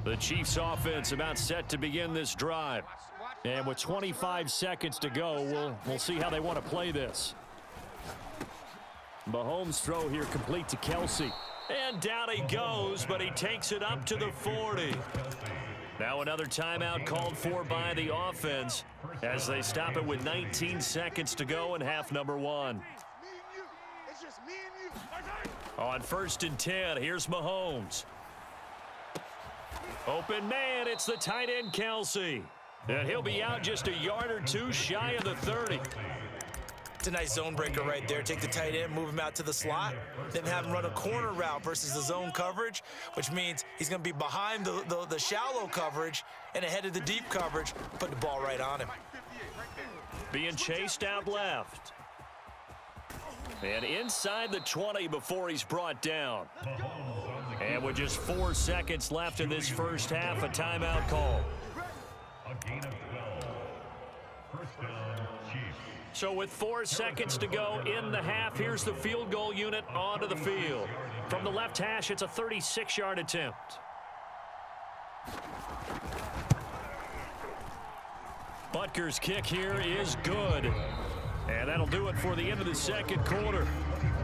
The Chiefs offense about set to begin this drive. And with 25 seconds to go, we'll see how they want to play this. Mahomes' throw here complete to Kelsey. And down he goes, but he takes it up to the 40. Now another timeout called for by the offense as they stop it with 19 seconds to go in half number one. On 1st and 10, here's Mahomes. Open man, it's the tight end Kelsey. And he'll be out just a yard or two shy of the 30. It's a nice zone breaker right there. Take the tight end, move him out to the slot, then have him run a corner route versus the zone coverage, which means he's going to be behind the shallow coverage and ahead of the deep coverage. Put the ball right on him. Being chased out left. And inside the 20 before he's brought down. And with just 4 seconds left in this first half, a timeout call. A gain of 12. First down, Chiefs. So with 4 seconds to go in the half, here's the field goal unit onto the field. From the left hash, it's a 36-yard attempt. Butker's kick here is good. And that'll do it for the end of the second quarter.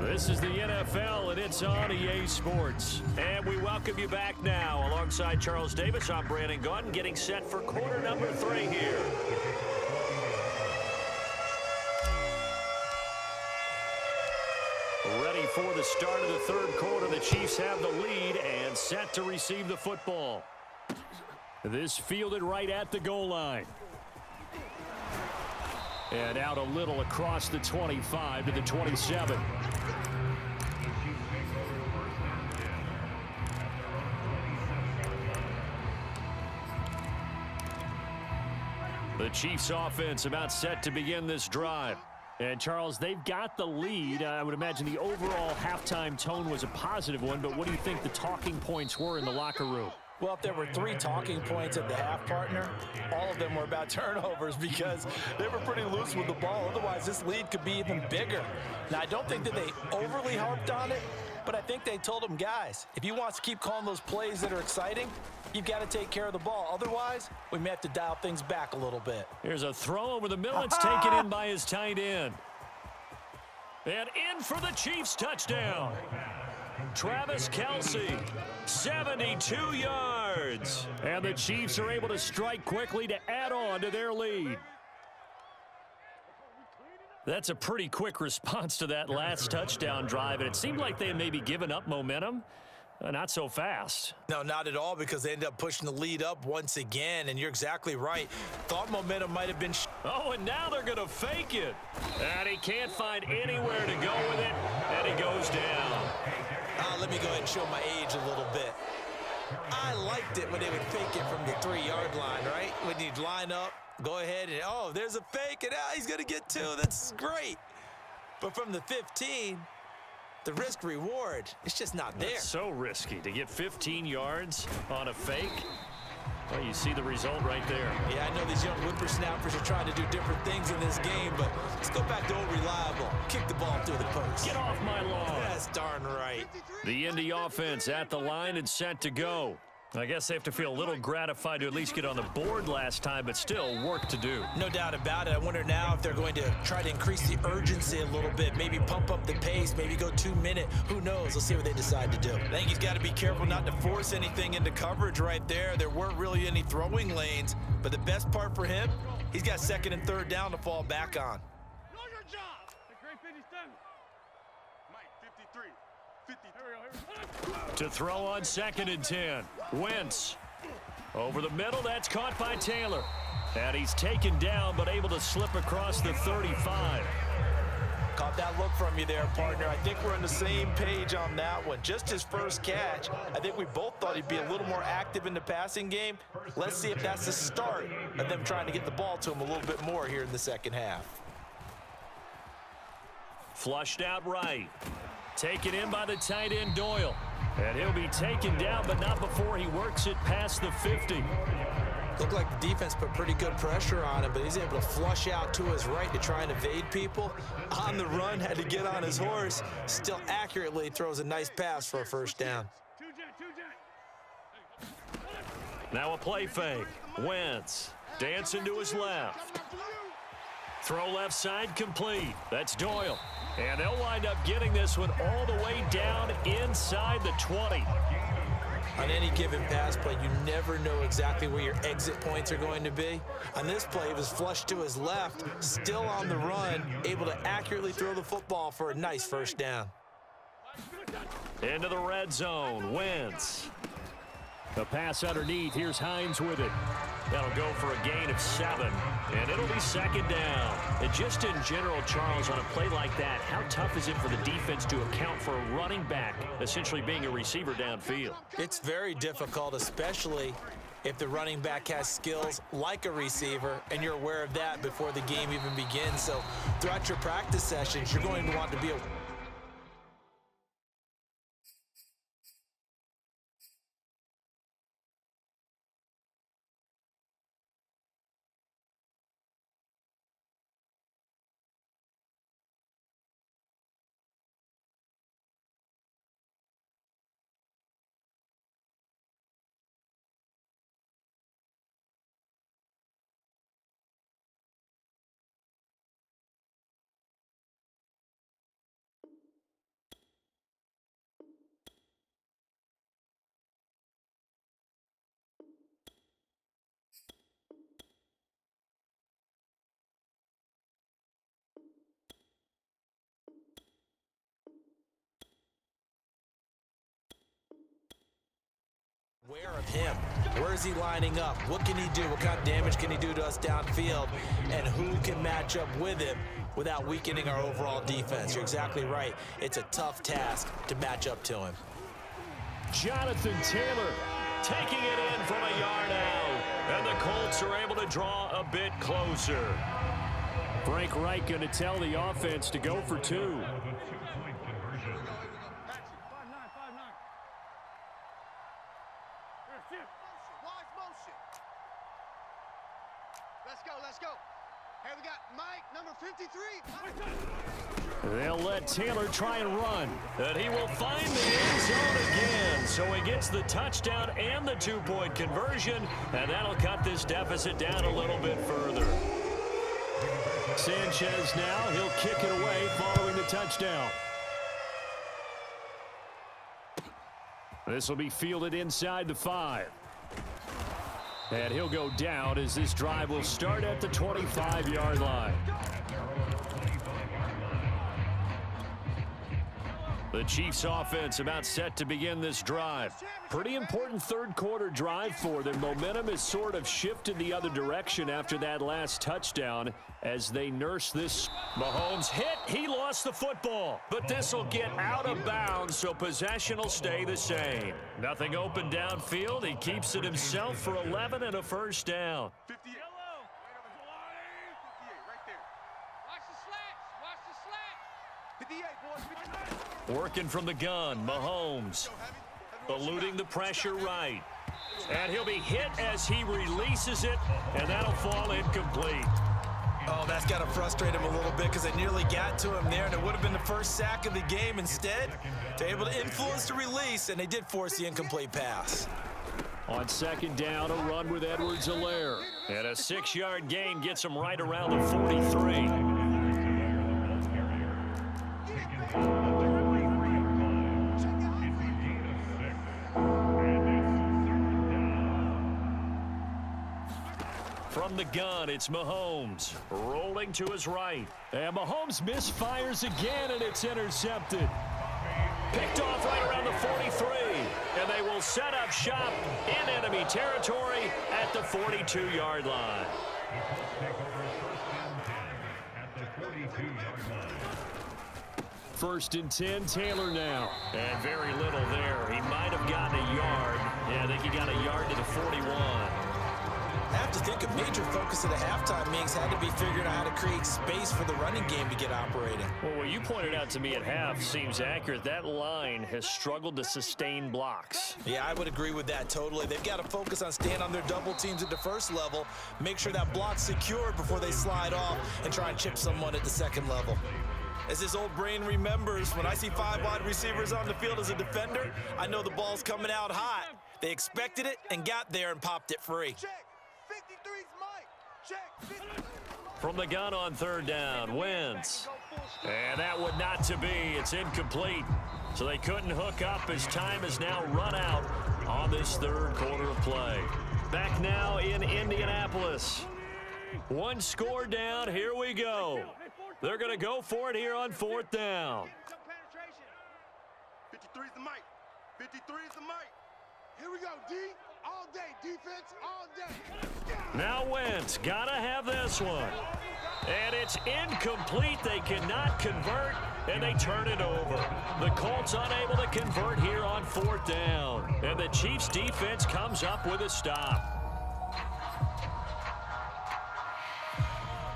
This is the NFL, and it's on EA Sports. And we welcome you back now. Alongside Charles Davis, I'm Brandon Gaudin, getting set for quarter number 3 here. Ready for the start of the third quarter. The Chiefs have the lead and set to receive the football. This fielded right at the goal line. And out a little across the 25 to the 27. The Chiefs offense about set to begin this drive. And, Charles, they've got the lead. I would imagine the overall halftime tone was a positive one, but what do you think the talking points were in the locker room? Well, if there were 3 talking points at the half, partner, all of them were about turnovers because they were pretty loose with the ball. Otherwise, this lead could be even bigger. Now, I don't think that they overly harped on it, but I think they told them, guys, if you want to keep calling those plays that are exciting, you've got to take care of the ball. Otherwise, we may have to dial things back a little bit. Here's a throw over the middle. It's taken in by his tight end. And in for the Chiefs touchdown. Travis Kelsey, 72 yards. And the Chiefs are able to strike quickly to add on to their lead. That's a pretty quick response to that last touchdown drive, and it seemed like they had maybe given up momentum. Not so fast. No, not at all, because they ended up pushing the lead up once again, and you're exactly right. Thought momentum might have been... Oh, and now they're going to fake it. And he can't find anywhere to go with it, and he goes down. Let me go ahead and show my age a little bit. I liked it when they would fake it from the 3-yard line, right? When you'd line up, go ahead and, oh, there's a fake, and he's going to get 2. That's great. But from the 15, the risk-reward, it's just not there. That's so risky to get 15 yards on a fake. Well, you see the result right there. Yeah, I know these young whippersnappers are trying to do different things in this game, but let's go back to old reliable. Kick the ball through the post. Get off my lawn. That's darn right. The Indy offense at the line and set to go. I guess they have to feel a little gratified to at least get on the board last time, but still work to do. No doubt about it. I wonder now if they're going to try to increase the urgency a little bit, maybe pump up the pace, maybe go 2-minute. Who knows? Let's see what they decide to do. I think he's got to be careful not to force anything into coverage right there. There weren't really any throwing lanes, but the best part for him, he's got 2nd and 3rd down to fall back on. Know your job. Great 57. Mike, 53. 50. To throw on 2nd and 10. Wentz. Over the middle, that's caught by Taylor. And he's taken down, but able to slip across the 35. Caught that look from you there, partner. I think we're on the same page on that one. Just his first catch. I think we both thought he'd be a little more active in the passing game. Let's see if that's the start of them trying to get the ball to him a little bit more here in the second half. Flushed out right. Taken in by the tight end Doyle. And he'll be taken down, but not before he works it past the 50. Looked like the defense put pretty good pressure on him, but he's able to flush out to his right to try and evade people. On the run, had to get on his horse. Still accurately throws a nice pass for a first down. Now a play fake. Wentz dancing to his left. Throw left side complete. That's Doyle. And they'll wind up getting this one all the way down inside the 20. On any given pass play, you never know exactly where your exit points are going to be. On this play, he was flushed to his left, still on the run, able to accurately throw the football for a nice first down. Into the red zone. Wentz. The pass underneath. Here's Hines with it. That'll go for a gain of 7, and it'll be second down. And just in general, Charles, on a play like that, how tough is it for the defense to account for a running back essentially being a receiver downfield? It's very difficult, especially if the running back has skills like a receiver, and you're aware of that before the game even begins. So throughout your practice sessions, you're going to want to be aware of him. Where is he lining up? What can he do? What kind of damage can he do to us downfield? And who can match up with him without weakening our overall defense? You're exactly right. It's a tough task to match up to him. Jonathan Taylor taking it in from a yard out. And the Colts are able to draw a bit closer. Frank Reich going to tell the offense to go for 2. Let's go. Here we got Mike, number 53. They'll let Taylor try and run. And he will find the end zone again. So he gets the touchdown and the 2-point conversion. And that'll cut this deficit down a little bit further. Sanchez now, he'll kick it away following the touchdown. This will be fielded inside the 5. And he'll go down as this drive will start at the 25-yard line. The Chiefs offense about set to begin this drive. Pretty important third-quarter drive for them. Momentum has sort of shifted the other direction after that last touchdown as they nurse this. Mahomes hit. He lost the football. But this will get out of bounds, so possession will stay the same. Nothing open downfield. He keeps it himself for 11 and a first down. 58. Right there. Watch the slats. Watch the slats. 58, boys. 59. Working from the gun, Mahomes eluding the pressure right. And he'll be hit as he releases it, and that'll fall incomplete. Oh, that's got to frustrate him a little bit because they nearly got to him there, and it would have been the first sack of the game. Instead, they're able to influence the release, and they did force the incomplete pass. On second down, a run with Edwards-Helaire. And a 6-yard gain gets him right around the 43. From the gun, it's Mahomes rolling to his right. And Mahomes misfires again, and it's intercepted. Picked off right around the 43. And they will set up shop in enemy territory at the 42-yard line. First and 10, Taylor now. And very little there. He might have gotten a yard. Yeah, I think he got a yard to the 41. I have to think a major focus of the halftime meetings had to be figuring out how to create space for the running game to get operating. Well, what you pointed out to me at half seems accurate. That line has struggled to sustain blocks. Yeah, I would agree with that totally. They've got to focus on staying on their double teams at the first level, make sure that block's secured before they slide off and try and chip someone at the second level. As his old brain remembers, when I see 5 wide receivers on the field as a defender, I know the ball's coming out hot. They expected it and got there and popped it free. Check. 53's Mike. Check. 53. From the gun on third down, Wentz. And that would not to be. It's incomplete. So they couldn't hook up as time is now run out on this third quarter of play. Back now in Indianapolis. One score down. Here we go. They're going to go for it here on fourth down. 53's the Mike. 53's the Mike. Here we go, D. All day. Defense all day. Now Wentz got to have this one. And it's incomplete. They cannot convert, and they turn it over. The Colts unable to convert here on fourth down. And the Chiefs defense comes up with a stop.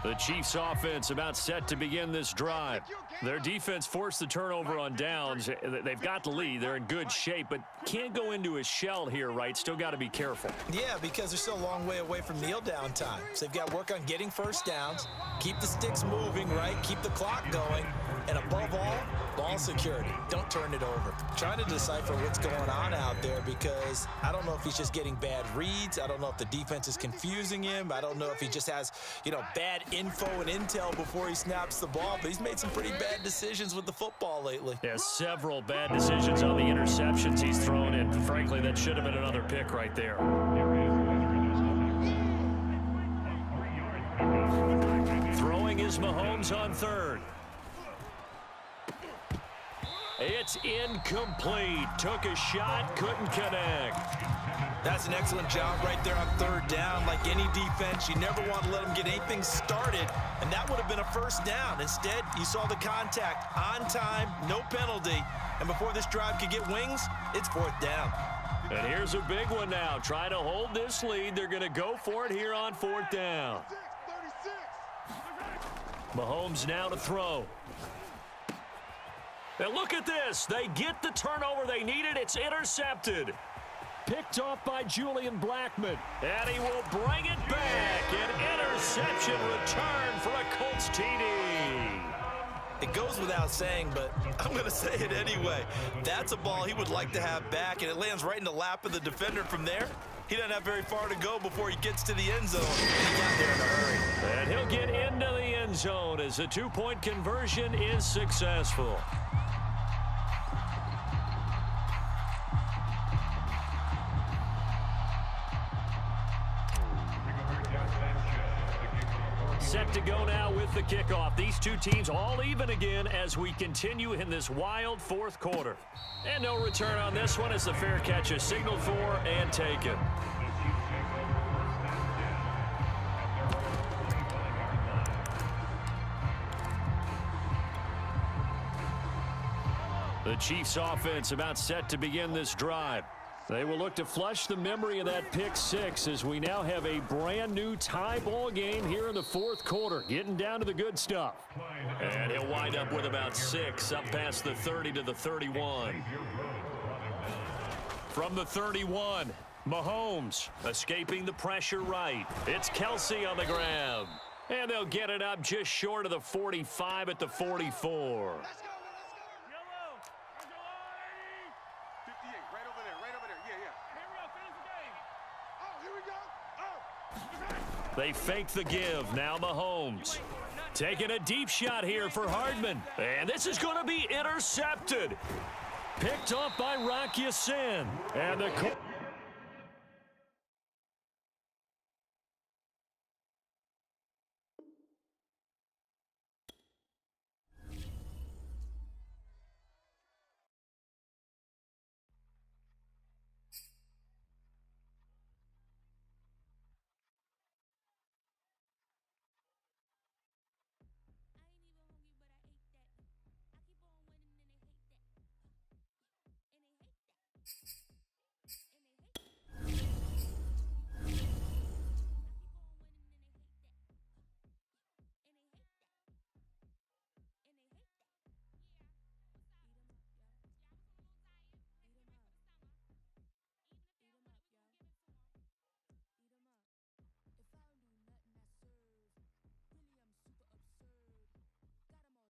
The Chiefs offense about set to begin this drive. Their defense forced the turnover on downs. They've got the lead. They're in good shape, but can't go into a shell here, right? Still got to be careful. Yeah, because they're still a long way away from kneel down time. So they've got to work on getting first downs, keep the sticks moving, right? Keep the clock going, and above all, ball security. Don't turn it over. Trying to decipher what's going on out there because I don't know if he's just getting bad reads. I don't know if the defense is confusing him. I don't know if he just has, bad info and intel before he snaps the ball, but he's made some pretty bad decisions with the football lately. Yeah, several bad decisions on the interceptions he's thrown, and frankly, that should have been another pick right there. Throwing is Mahomes on third. It's incomplete. Took a shot, couldn't connect. That's an excellent job right there on third down. Like any defense, you never want to let them get anything started, and that would have been a first down. Instead, you saw the contact on time, no penalty, and before this drive could get wings, it's fourth down. And here's a big one now. Trying to hold this lead. They're going to go for it here on fourth down. 36. Mahomes now to throw. And look at this. They get the turnover they needed. It's intercepted. Picked off by Julian Blackmon. And he will bring it back. An interception return for a Colts TD. It goes without saying, but I'm going to say it anyway. That's a ball he would like to have back, and it lands right in the lap of the defender from there. He doesn't have very far to go before he gets to the end zone. He got there in a hurry. And he'll get into the end zone as the two-point conversion is successful. Set to go now with the kickoff. These two teams all even again as we continue in this wild fourth quarter. And no return on this one as the fair catch is signaled for and taken. The Chiefs offense about set to begin this drive. They will look to flush the memory of that pick six as we now have a brand new tie ball game here in the fourth quarter, getting down to the good stuff. And he'll wind up with about 6 up past the 30 to the 31. From the 31, Mahomes escaping the pressure right. It's Kelsey on the ground. And they'll get it up just short of the 45 at the 44. They fake the give. Now Mahomes taking a deep shot here for Hardman. And this is going to be intercepted. Picked off by Rock Ya-Sin. And the I ain't even hungry, but I ate that. I keep on winning and they hate that. And they hate that.